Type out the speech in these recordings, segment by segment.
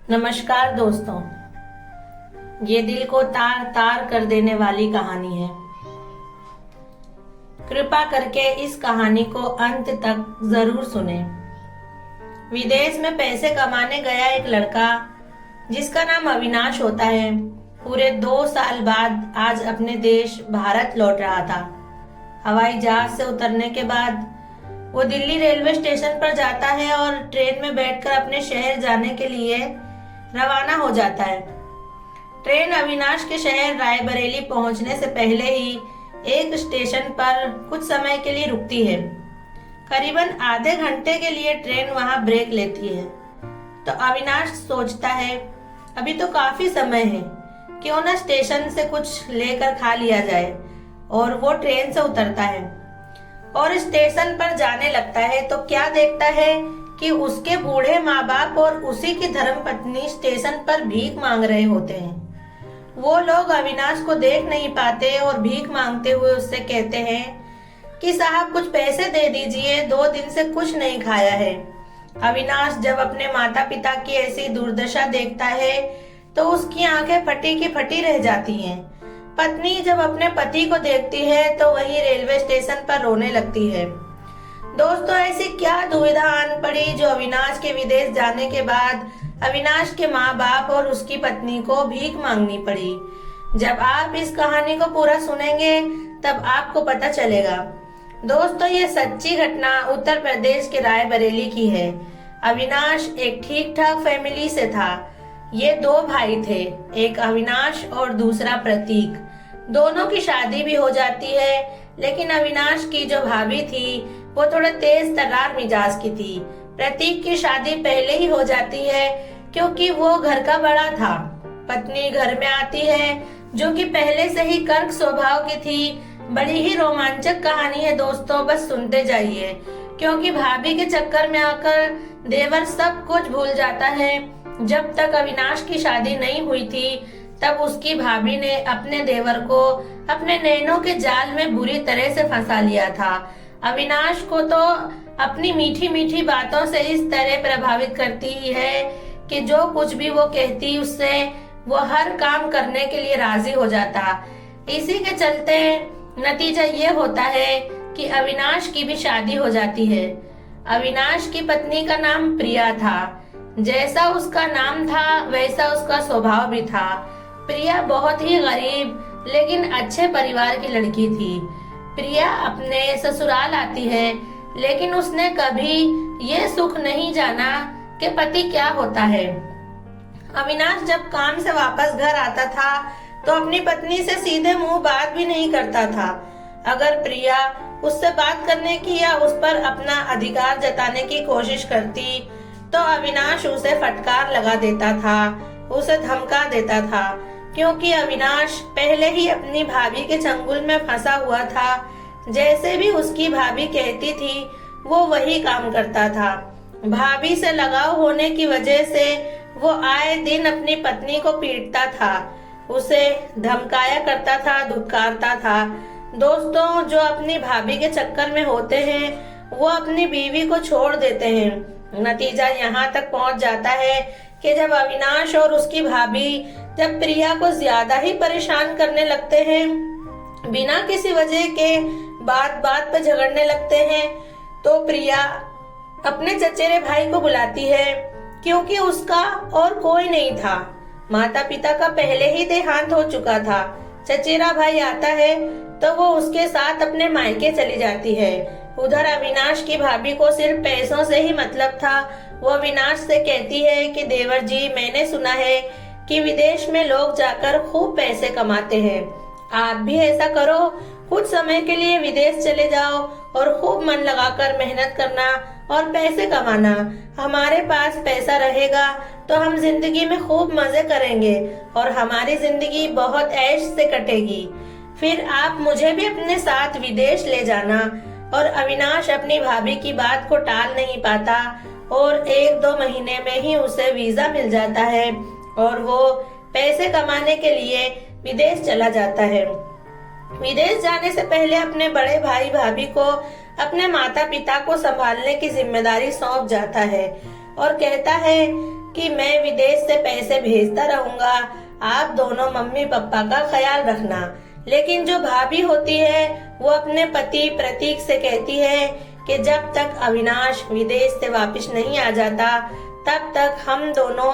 नमस्कार दोस्तों, ये दिल को तार तार कर देने वाली कहानी है। कृपा करके इस कहानी को अंत तक जरूर सुने। विदेश में पैसे कमाने गया एक लड़का जिसका नाम अविनाश होता है, पूरे 2 साल बाद आज अपने देश भारत लौट रहा था। हवाई जहाज से उतरने के बाद वो दिल्ली रेलवे स्टेशन पर जाता है और ट्रेन में बैठकर अपने शहर जाने के लिए रवाना हो जाता है। ट्रेन अविनाश के शहर रायबरेली पहुंचने से पहले ही एक स्टेशन पर कुछ समय के लिए रुकती है। करीबन आधे घंटे के लिए ट्रेन वहां ब्रेक लेती है। तो अविनाश सोचता है अभी तो काफी समय है, क्यों ना स्टेशन से कुछ लेकर खा लिया जाए, और वो ट्रेन से उतरता है और स्टेशन पर जाने लगता है तो क्या देखता है कि उसके बूढ़े माँ बाप और उसी की धर्मपत्नी स्टेशन पर भीख मांग रहे होते हैं। वो लोग अविनाश को देख नहीं पाते और भीख मांगते हुए उससे कहते हैं कि साहब कुछ पैसे दे दीजिए, 2 दिन से कुछ नहीं खाया है। अविनाश जब अपने माता पिता की ऐसी दुर्दशा देखता है तो उसकी आंखें फटी की फटी रह जाती हैं। पत्नी जब अपने पति को देखती है तो वही रेलवे स्टेशन पर रोने लगती है। दोस्तों, ऐसी क्या दुविधा आन पड़ी जो अविनाश के विदेश जाने के बाद अविनाश के माँ बाप और उसकी पत्नी को भीख मांगनी पड़ी। जब आप इस कहानी को पूरा सुनेंगे तब आपको पता चलेगा। दोस्तों, ये सच्ची घटना उत्तर प्रदेश के रायबरेली की है। अविनाश एक ठीक ठाक फैमिली से था। ये 2 भाई थे, एक अविनाश और दूसरा प्रतीक। दोनों की शादी भी हो जाती है, लेकिन अविनाश की जो भाभी थी वो थोड़ा तेज तर्रार मिजाज की थी। प्रतीक की शादी पहले ही हो जाती है क्योंकि वो घर का बड़ा था। पत्नी घर में आती है जो कि पहले से ही कर्क स्वभाव की थी। बड़ी ही रोमांचक कहानी है दोस्तों, बस सुनते जाइए, क्योंकि भाभी के चक्कर में आकर देवर सब कुछ भूल जाता है। जब तक अविनाश की शादी नहीं हुई थी तब उसकी भाभी ने अपने देवर को अपने नैनों के जाल में बुरी तरह से फंसा लिया था। अविनाश को तो अपनी मीठी मीठी बातों से इस तरह प्रभावित करती ही है कि जो कुछ भी वो कहती उससे वो हर काम करने के लिए राजी हो जाता। इसी के चलते नतीजा ये होता है कि अविनाश की भी शादी हो जाती है। अविनाश की पत्नी का नाम प्रिया था। जैसा उसका नाम था वैसा उसका स्वभाव भी था। प्रिया बहुत ही गरीब लेकिन अच्छे परिवार की लड़की थी। प्रिया अपने ससुराल आती है, लेकिन उसने कभी ये सुख नहीं जाना कि पति क्या होता है। अविनाश जब काम से वापस घर आता था तो अपनी पत्नी से सीधे मुंह बात भी नहीं करता था। अगर प्रिया उससे बात करने की या उस पर अपना अधिकार जताने की कोशिश करती तो अविनाश उसे फटकार लगा देता था, उसे धमका देता था, क्योंकि अविनाश पहले ही अपनी भाभी के चंगुल में फंसा हुआ था। जैसे भी उसकी भाभी कहती थी वो वही काम करता था। भाभी से लगाव होने की वजह से वो आए दिन अपनी पत्नी को पीटता था, उसे धमकाया करता था, धुतकारता था। दोस्तों, जो अपनी भाभी के चक्कर में होते हैं वो अपनी बीवी को छोड़ देते हैं। नतीजा यहाँ तक पहुँच जाता है कि जब अविनाश और उसकी भाभी जब प्रिया को ज्यादा ही परेशान करने लगते हैं, बिना किसी वजह के बात बात पर झगड़ने लगते हैं, तो प्रिया अपने चचेरे भाई को बुलाती है, क्योंकि उसका और कोई नहीं था। माता पिता का पहले ही देहांत हो चुका था। चचेरा भाई आता है तो वो उसके साथ अपने मायके चली जाती है। उधर अविनाश की भाभी को सिर्फ पैसों से ही मतलब था। वो अविनाश से कहती है कि देवर जी, मैंने सुना है कि विदेश में लोग जाकर खूब पैसे कमाते हैं, आप भी ऐसा करो, कुछ समय के लिए विदेश चले जाओ और खूब मन लगाकर मेहनत करना और पैसे कमाना। हमारे पास पैसा रहेगा तो हम जिंदगी में खूब मजे करेंगे और हमारी जिंदगी बहुत ऐश से कटेगी। फिर आप मुझे भी अपने साथ विदेश ले जाना। और अविनाश अपनी भाभी की बात को टाल नहीं पाता और 1-2 महीने में ही उसे वीजा मिल जाता है और वो पैसे कमाने के लिए विदेश चला जाता है। विदेश जाने से पहले अपने बड़े भाई भाभी को अपने माता पिता को संभालने की जिम्मेदारी सौंप जाता है और कहता है कि मैं विदेश से पैसे भेजता रहूंगा, आप दोनों मम्मी पापा का ख्याल रखना। लेकिन जो भाभी होती है वो अपने पति प्रतीक से कहती है कि जब तक अविनाश विदेश से वापस नहीं आ जाता तब तक हम दोनों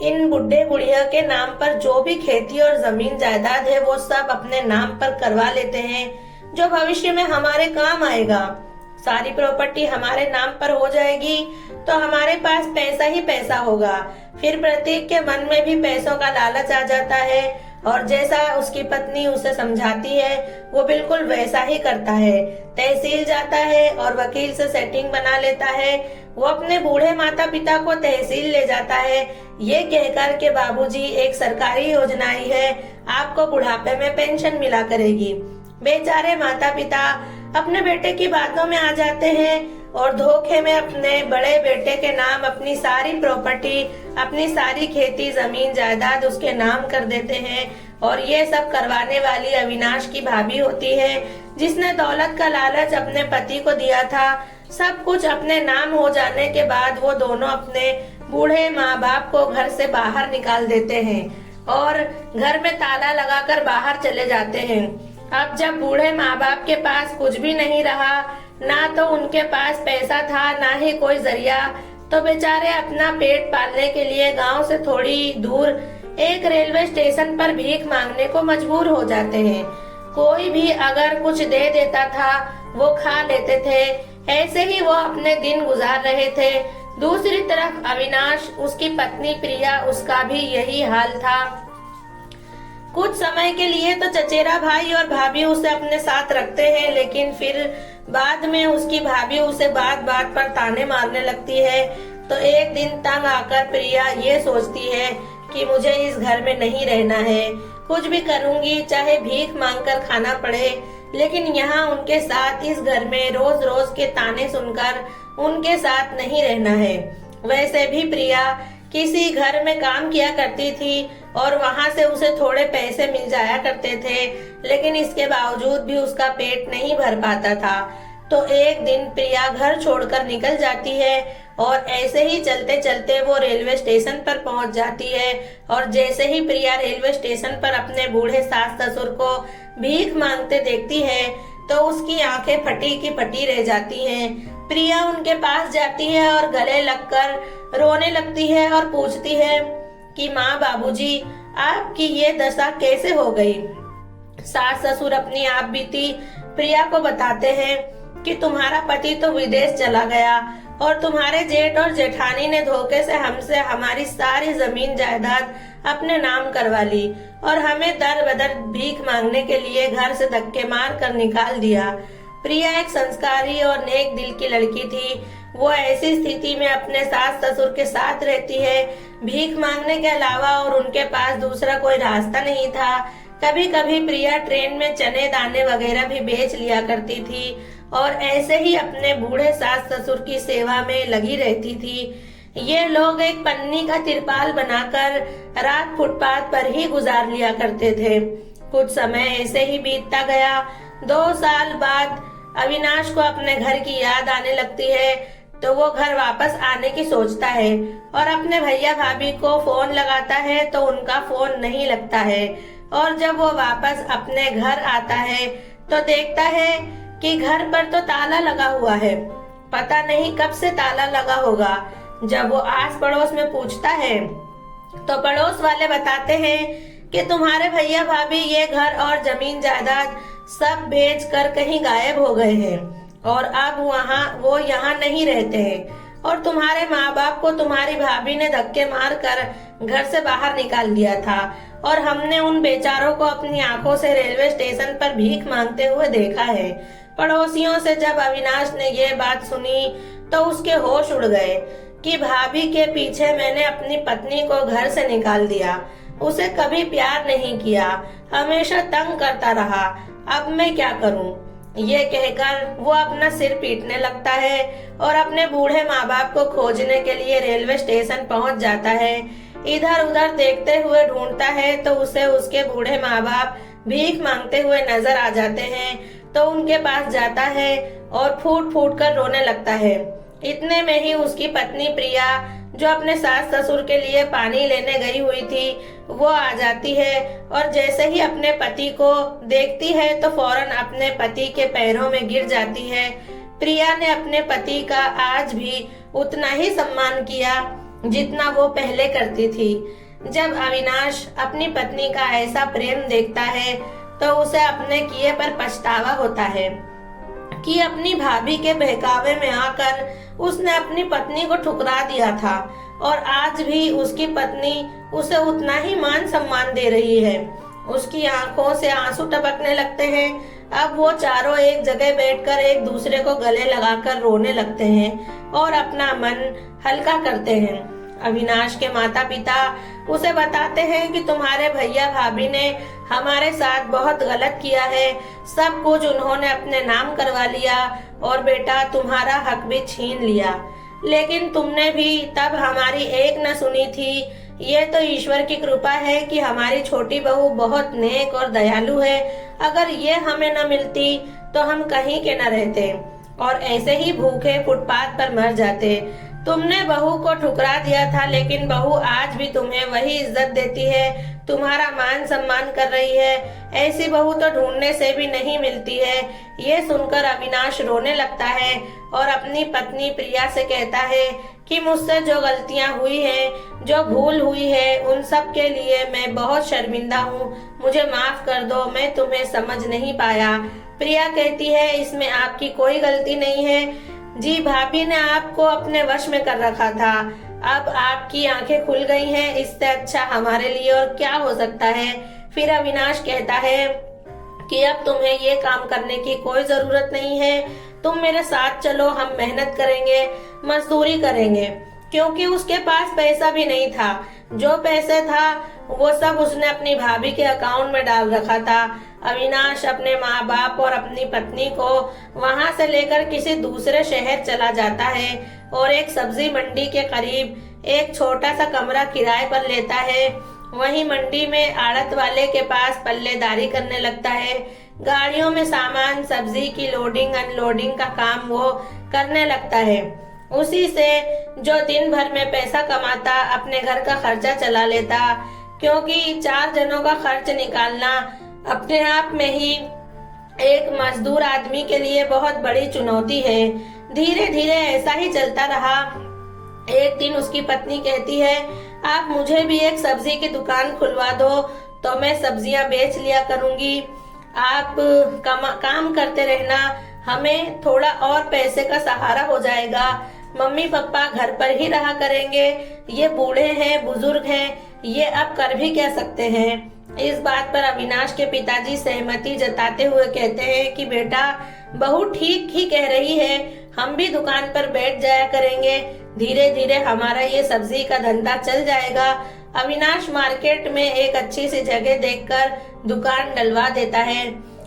इन बुढ़े बुढ़िया के नाम पर जो भी खेती और जमीन जायदाद है वो सब अपने नाम पर करवा लेते हैं, जो भविष्य में हमारे काम आएगा। सारी प्रॉपर्टी हमारे नाम पर हो जाएगी तो हमारे पास पैसा ही पैसा होगा। फिर प्रतीक के मन में भी पैसों का लालच आ जाता है और जैसा उसकी पत्नी उसे समझाती है वो बिल्कुल वैसा ही करता है। तहसील जाता है और वकील से सेटिंग बना लेता है। वो अपने बूढ़े माता पिता को तहसील ले जाता है, ये कहकर के बाबूजी एक सरकारी योजना आई है, आपको बुढ़ापे में पेंशन मिला करेगी। बेचारे माता पिता अपने बेटे की बातों में आ जाते हैं और धोखे में अपने बड़े बेटे के नाम अपनी सारी प्रॉपर्टी, अपनी सारी खेती जमीन जायदाद उसके नाम कर देते हैं। और ये सब करवाने वाली अविनाश की भाभी होती है, जिसने दौलत का लालच अपने पति को दिया था। सब कुछ अपने नाम हो जाने के बाद वो दोनों अपने बूढ़े माँ बाप को घर से बाहर निकाल देते हैं और घर में ताला लगाकर बाहर चले जाते हैं। अब जब बूढ़े माँ बाप के पास कुछ भी नहीं रहा, ना तो उनके पास पैसा था ना ही कोई जरिया, तो बेचारे अपना पेट पालने के लिए गांव से थोड़ी दूर एक रेलवे स्टेशन पर भीख मांगने को मजबूर हो जाते हैं। कोई भी अगर कुछ दे देता था वो खा लेते थे। ऐसे ही वो अपने दिन गुजार रहे थे। दूसरी तरफ अविनाश, उसकी पत्नी प्रिया, उसका भी यही हाल था। कुछ समय के लिए तो चचेरा भाई और भाभी उसे अपने साथ रखते हैं, लेकिन फिर बाद में उसकी भाभी उसे बात बात पर ताने मारने लगती है। तो एक दिन तंग आकर प्रिया ये सोचती है कि मुझे इस घर में नहीं रहना है, कुछ भी करूंगी चाहे भीख मांगकर खाना पड़े, लेकिन यहाँ उनके साथ इस घर में रोज रोज के ताने सुनकर उनके साथ नहीं रहना है। वैसे भी प्रिया किसी घर में काम किया करती थी और वहाँ से उसे थोड़े पैसे मिल जाया करते थे, लेकिन इसके बावजूद भी उसका पेट नहीं भर पाता था। तो एक दिन प्रिया घर छोड़कर निकल जाती है और ऐसे ही चलते चलते वो रेलवे स्टेशन पर पहुंच जाती है। और जैसे ही प्रिया रेलवे स्टेशन पर अपने बूढ़े सास ससुर को भीख मांगते देखती है तो उसकी आंखें फटी की फटी रह जाती हैं। प्रिया उनके पास जाती है और गले लगकर रोने लगती है और पूछती है कि माँ बाबूजी, आपकी ये दशा कैसे हो गई। सास ससुर अपनी आप बीती प्रिया को बताते हैं कि तुम्हारा पति तो विदेश चला गया और तुम्हारे जेठ और जेठानी ने धोखे से हमसे हमारी सारी जमीन जायदाद अपने नाम करवा ली और हमें दर बदर भीख मांगने के लिए घर से धक्के मार कर निकाल दिया। प्रिया एक संस्कारी और नेक दिल की लड़की थी। वो ऐसी स्थिति में अपने सास ससुर के साथ रहती है, भीख मांगने के अलावा और उनके पास दूसरा कोई रास्ता नहीं था। कभी कभी प्रिया ट्रेन में चने दाने वगैरह भी बेच लिया करती थी और ऐसे ही अपने बूढ़े सास ससुर की सेवा में लगी रहती थी। ये लोग एक पन्नी का तिरपाल बनाकर रात फुटपाथ पर ही गुजार लिया करते थे। कुछ समय ऐसे ही बीतता गया। 2 साल बाद अविनाश को अपने घर की याद आने लगती है तो वो घर वापस आने की सोचता है और अपने भैया भाभी को फोन लगाता है तो उनका फोन नहीं लगता है। और जब वो वापस अपने घर आता है तो देखता है कि घर पर तो ताला लगा हुआ है। पता नहीं कब से ताला लगा होगा। जब वो आस पड़ोस में पूछता है तो पड़ोस वाले बताते हैं कि तुम्हारे भैया भाभी ये घर और जमीन जायदाद सब बेच कर कहीं गायब हो गए हैं और अब वो यहाँ नहीं रहते हैं और तुम्हारे माँ बाप को तुम्हारी भाभी ने धक्के मार कर घर से बाहर निकाल दिया था और हमने उन बेचारों को अपनी आंखों से रेलवे स्टेशन पर भीख मांगते हुए देखा है। पड़ोसियों से जब अविनाश ने ये बात सुनी तो उसके होश उड़ गए कि भाभी के पीछे मैंने अपनी पत्नी को घर से निकाल दिया, उसे कभी प्यार नहीं किया, हमेशा तंग करता रहा, अब मैं क्या करूं। ये कहकर वो अपना सिर पीटने लगता है और अपने बूढ़े माँ बाप को खोजने के लिए रेलवे स्टेशन पहुंच जाता है। इधर उधर देखते हुए ढूंढता है तो उसे उसके बूढ़े माँ बाप भीख मांगते हुए नजर आ जाते हैं। तो उनके पास जाता है और फूट फूट कर रोने लगता है। इतने में ही उसकी पत्नी प्रिया जो अपने सास ससुर के लिए पानी लेने गई हुई थी वो आ जाती है और जैसे ही अपने पति को देखती है तो फौरन अपने पति के पैरों में गिर जाती है। प्रिया ने अपने पति का आज भी उतना ही सम्मान किया जितना वो पहले करती थी। जब अविनाश अपनी पत्नी का ऐसा प्रेम देखता है तो उसे अपने किए पर पछतावा होता है कि अपनी भाभी के बहकावे में आकर उसने अपनी पत्नी को ठुकरा दिया था और आज भी उसकी पत्नी उसे उतना ही मान सम्मान दे रही है। उसकी आंखों से आंसू टपकने लगते हैं। अब वो चारों एक जगह बैठकर एक दूसरे को गले लगाकर रोने लगते हैं और अपना मन हल्का करते हैं। अविनाश के माता पिता उसे बताते हैं कि तुम्हारे भैया भाभी ने हमारे साथ बहुत गलत किया है, सब कुछ उन्होंने अपने नाम करवा लिया और बेटा तुम्हारा हक भी छीन लिया, लेकिन तुमने भी तब हमारी एक न सुनी थी। ये तो ईश्वर की कृपा है कि हमारी छोटी बहू बहुत नेक और दयालु है। अगर ये हमें न मिलती तो हम कहीं के न रहते और ऐसे ही भूखे फुटपाथ पर मर जाते। तुमने बहू को ठुकरा दिया था, लेकिन बहू आज भी तुम्हें वही इज्जत देती है, तुम्हारा मान सम्मान कर रही है। ऐसी बहू तो ढूंढने से भी नहीं मिलती है। ये सुनकर अविनाश रोने लगता है और अपनी पत्नी प्रिया से कहता है कि मुझसे जो गलतियां हुई हैं, जो भूल हुई है, उन सब के लिए मैं बहुत शर्मिंदा हूँ, मुझे माफ कर दो, मैं तुम्हें समझ नहीं पाया। प्रिया कहती है इसमें आपकी कोई गलती नहीं है जी, भाभी ने आपको अपने वश में कर रखा था, अब आपकी आंखें खुल गई हैं, इससे अच्छा हमारे लिए और क्या हो सकता है। फिर अविनाश कहता है कि अब तुम्हें ये काम करने की कोई जरूरत नहीं है, तुम मेरे साथ चलो, हम मेहनत करेंगे, मजदूरी करेंगे। क्योंकि उसके पास पैसा भी नहीं था, जो पैसे था वो सब उसने अपनी भाभी के अकाउंट में डाल रखा था। अविनाश अपने माँ बाप और अपनी पत्नी को वहां से लेकर किसी दूसरे शहर चला जाता है और एक सब्जी मंडी के करीब एक छोटा सा कमरा किराए पर लेता है। वहीं मंडी में आड़त वाले के पास पल्लेदारी करने लगता है। गाड़ियों में सामान सब्जी की लोडिंग अनलोडिंग का काम वो करने लगता है। उसी से जो दिन भर में पैसा कमाता अपने घर का खर्चा चला लेता, क्योंकि 4 जनों का खर्च निकालना अपने आप में ही एक मजदूर आदमी के लिए बहुत बड़ी चुनौती है। धीरे धीरे ऐसा ही चलता रहा। एक दिन उसकी पत्नी कहती है आप मुझे भी एक सब्जी की दुकान खुलवा दो तो मैं सब्जियां बेच लिया करूंगी, आप काम करते रहना, हमें थोड़ा और पैसे का सहारा हो जाएगा। मम्मी पापा घर पर ही रहा करेंगे, ये बूढ़े हैं बुजुर्ग हैं, ये अब कर भी क्या सकते हैं। इस बात पर अविनाश के पिताजी सहमति जताते हुए कहते हैं कि बेटा बहू ठीक ही कह रही है, हम भी दुकान पर बैठ जाया करेंगे, धीरे धीरे हमारा ये सब्जी का धंधा चल जाएगा। अविनाश मार्केट में एक अच्छी सी जगह देखकर दुकान डलवा देता है।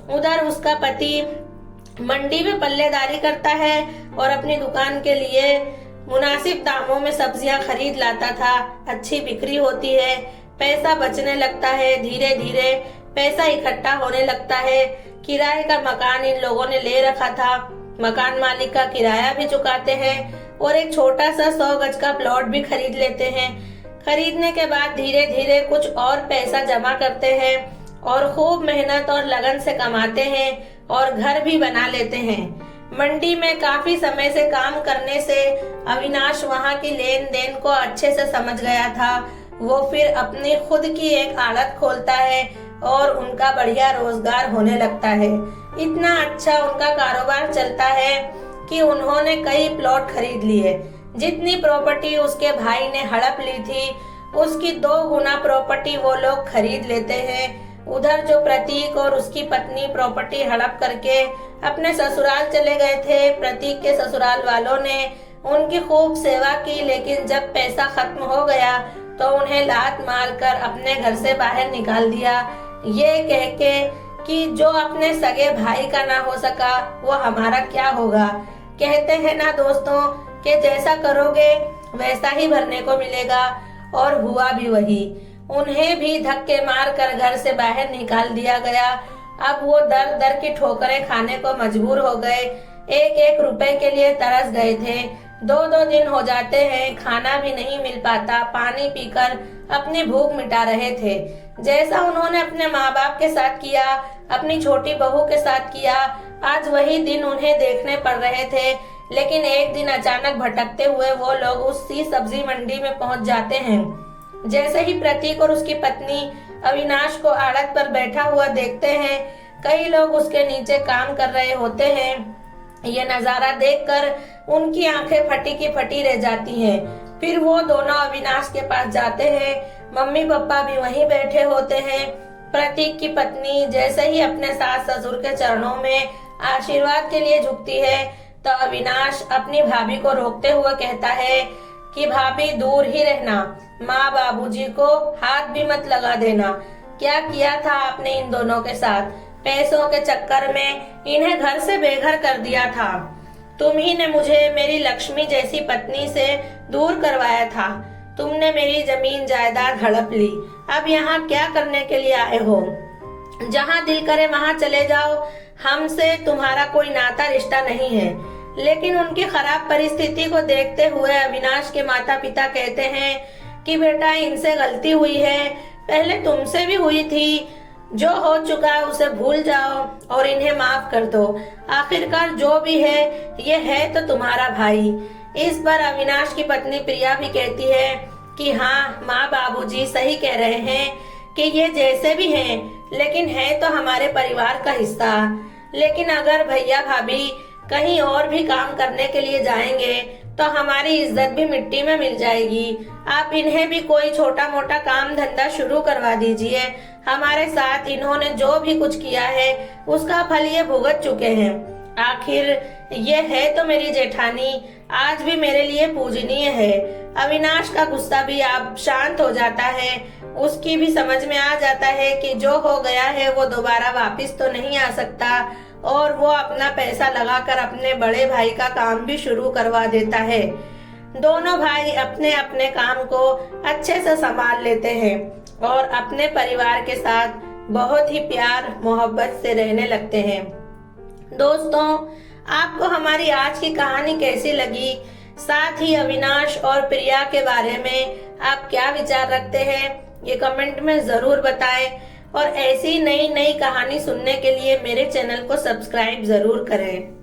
उधर उसका पति मंडी में पल्लेदारी करता है और अपनी दुकान के लिए मुनासिब दामों में सब्जियां खरीद लाता था। अच्छी बिक्री होती है, पैसा बचने लगता है, धीरे धीरे पैसा इकट्ठा होने लगता है। किराए का मकान इन लोगों ने ले रखा था, मकान मालिक का किराया भी चुकाते हैं और एक छोटा सा 100 गज का प्लॉट भी खरीद लेते हैं। खरीदने के बाद धीरे धीरे कुछ और पैसा जमा करते हैं और खूब मेहनत और लगन से कमाते हैं और घर भी बना लेते हैं। मंडी में काफी समय से काम करने से अविनाश वहां की लेन देन को अच्छे से समझ गया था। वो फिर अपनी खुद की एक आड़त खोलता है और उनका बढ़िया रोजगार होने लगता है। इतना अच्छा उनका कारोबार चलता है कि उन्होंने कई प्लॉट खरीद लिए। जितनी प्रॉपर्टी उसके भाई ने हड़प ली थी उसकी 2 गुना प्रॉपर्टी वो लोग खरीद लेते हैं। उधर जो प्रतीक और उसकी पत्नी प्रॉपर्टी हड़प करके अपने ससुराल चले गए थे, प्रतीक के ससुराल वालों ने उनकी खूब सेवा की, लेकिन जब पैसा खत्म हो गया तो उन्हें लात मारकर अपने घर से बाहर निकाल दिया, ये कह के कि जो अपने सगे भाई का ना हो सका वो हमारा क्या होगा। कहते हैं ना दोस्तों कि जैसा करोगे वैसा ही भरने को मिलेगा, और हुआ भी वही। उन्हें भी धक्के मार कर घर से बाहर निकाल दिया गया। अब वो दर दर की ठोकरें खाने को मजबूर हो गए, एक एक रुपए के लिए तरस गए थे। 2-2 दिन हो जाते हैं, खाना भी नहीं मिल पाता, पानी पीकर अपनी भूख मिटा रहे थे। जैसा उन्होंने अपने माँ बाप के साथ किया, अपनी छोटी बहू के साथ किया, आज वही दिन उन्हें देखने पड़ रहे थे। लेकिन एक दिन अचानक भटकते हुए वो लोग उसी सब्जी मंडी में पहुंच जाते हैं। जैसे ही प्रतीक और उसकी पत्नी अविनाश को आड़त पर बैठा हुआ देखते हैं, कई लोग उसके नीचे काम कर रहे होते हैं। ये नजारा देखकर उनकी आंखें फटी की फटी रह जाती हैं। फिर वो दोनों अविनाश के पास जाते हैं। मम्मी पापा भी वहीं बैठे होते हैं। प्रतीक की पत्नी जैसे ही अपने सास ससुर के चरणों में आशीर्वाद के लिए झुकती है, तो अविनाश अपनी भाभी को रोकते हुए कहता है कि भाभी दूर ही रहना, माँ बाबूजी को हाथ भी मत लगा देना। क्या किया था आपने इन दोनों के साथ? पैसों के चक्कर में इन्हें घर से बेघर कर दिया था। तुम ही ने मुझे मेरी लक्ष्मी जैसी पत्नी से दूर करवाया था। तुमने मेरी जमीन जायदाद हड़प ली। अब यहाँ क्या करने के लिए आए हो? जहाँ दिल करे वहाँ चले जाओ, हमसे तुम्हारा कोई नाता रिश्ता नहीं है। लेकिन उनकी खराब परिस्थिति को देखते हुए अविनाश के माता पिता कहते हैं कि बेटा, इनसे गलती हुई है, पहले तुमसे भी हुई थी। जो हो चुका है उसे भूल जाओ और इन्हें माफ कर दो। आखिरकार जो भी है, ये है तो तुम्हारा भाई। इस पर अविनाश की पत्नी प्रिया भी कहती है कि हाँ, माँ बाबूजी सही कह रहे हैं कि ये जैसे भी हैं, लेकिन है तो हमारे परिवार का हिस्सा। लेकिन अगर भैया भाभी कहीं और भी काम करने के लिए जाएंगे तो हमारी इज्जत भी मिट्टी में मिल जाएगी। आप इन्हें भी कोई छोटा मोटा काम धंधा शुरू करवा दीजिए। हमारे साथ इन्होंने जो भी कुछ किया है उसका फल ये भुगत चुके हैं। आखिर ये है तो मेरी जेठानी, आज भी मेरे लिए पूजनीय है। अविनाश का गुस्सा भी अब शांत हो जाता है। उसकी भी समझ में आ जाता है कि जो हो गया है वो दोबारा वापस तो नहीं आ सकता, और वो अपना पैसा लगाकर अपने बड़े भाई का काम भी शुरू करवा देता है। दोनों भाई अपने अपने काम को अच्छे से संभाल लेते हैं और अपने परिवार के साथ बहुत ही प्यार मोहब्बत से रहने लगते हैं। दोस्तों, आपको हमारी आज की कहानी कैसी लगी? साथ ही अविनाश और प्रिया के बारे में आप क्या विचार रखते हैं, ये कमेंट में जरूर बताएं। और ऐसी नई नई कहानी सुनने के लिए मेरे चैनल को सब्सक्राइब जरूर करें।